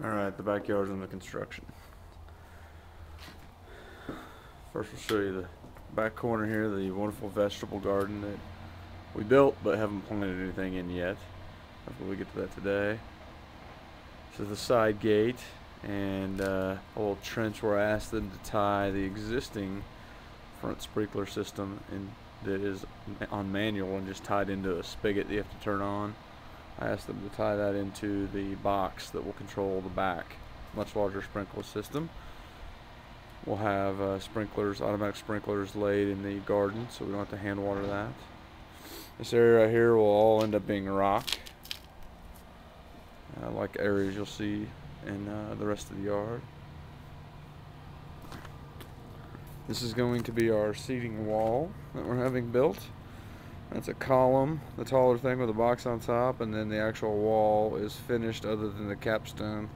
Alright, the backyard's under construction. First we'll show you the back corner here, the wonderful vegetable garden that we built but haven't planted anything in yet. Hopefully we get to that today. This is the side gate and a little trench where I asked them to tie the existing front sprinkler system in that is on manual and just tied into a spigot that you have to turn on. I asked them to tie that into the box that will control the back, much larger sprinkler system. We'll have sprinklers, automatic sprinklers laid in the garden, so we don't have to hand water that. This area right here will all end up being rock, like areas you'll see in the rest of the yard. This is going to be our seating wall that we're having built. That's a column, the taller thing with a box on top, and then the actual wall is finished other than the capstone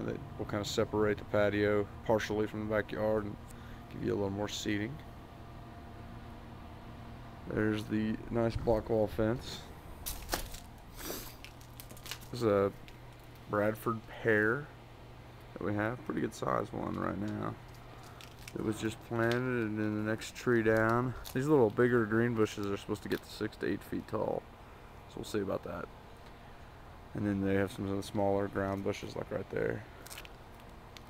that will kind of separate the patio partially from the backyard and give you a little more seating. There's the nice block wall fence. This is a Bradford pear that we have, pretty good size one right now. It was just planted, and then the next tree down. These little bigger green bushes are supposed to get to 6 to 8 feet tall, so we'll see about that. And then they have some of the smaller ground bushes like right there.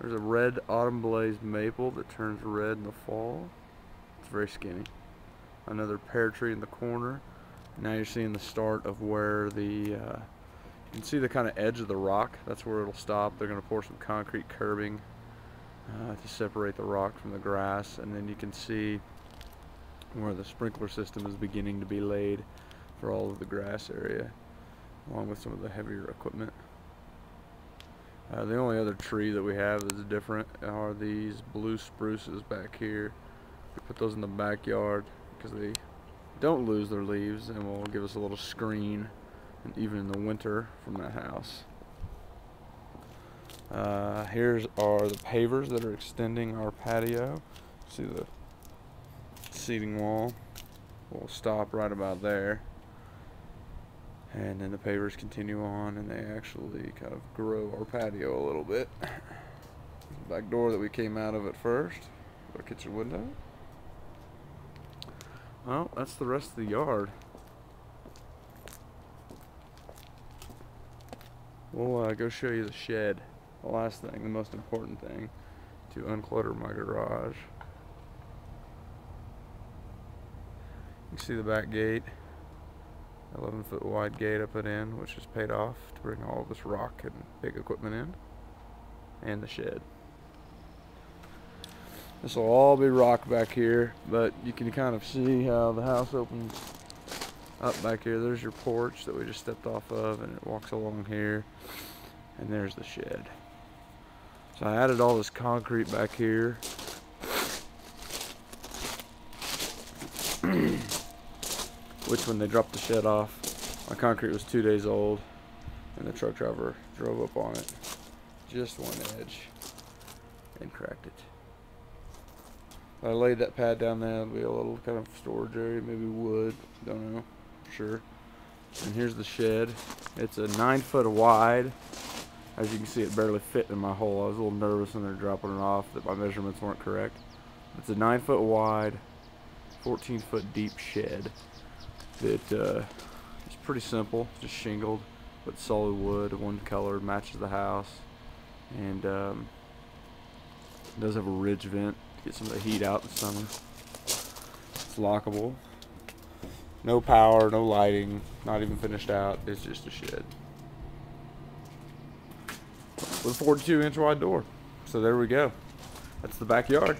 There's a red autumn blaze maple that turns red in the fall. It's very skinny. Another pear tree in the corner. Now you're seeing the start of where the you can see the kind of edge of the rock. That's where it'll stop. They're going to pour some concrete curbing to separate the rock from the grass, and then you can see where the sprinkler system is beginning to be laid for all of the grass area, along with some of the heavier equipment. The only other tree that we have that's different are these blue spruces back here. We put those in the backyard because they don't lose their leaves and will give us a little screen, and even in the winter, from that house. Here's the pavers that are extending our patio. See the seating wall will stop right about there, and then the pavers continue on, and they actually kind of grow our patio a little bit. The back door that we came out of at first, our kitchen window. Well, that's the rest of the yard. We'll go show you the shed. The last thing, the most important thing, to unclutter my garage. You can see the back gate, 11-foot wide gate I put in, which is paid off to bring all this rock and big equipment in, and the shed. This will all be rock back here, but you can kind of see how the house opens up back here. There's your porch that we just stepped off of, and it walks along here, and there's the shed. So I added all this concrete back here. Which, when they dropped the shed off, my concrete was 2 days old, and the truck driver drove up on it, just one edge, and cracked it. I laid that pad down there. It'll be a little kind of storage area, maybe wood, don't know, sure. And here's the shed. It's a 9-foot wide. As you can see, it barely fit in my hole. I was a little nervous when they were dropping it off that my measurements weren't correct. It's a 9-foot wide, 14-foot deep shed that is pretty simple, just shingled, but solid wood, one color, matches the house, and it does have a ridge vent to get some of the heat out in the summer. It's lockable. No power, no lighting, not even finished out. It's just a shed with a 42-inch wide door. So there we go. That's the backyard.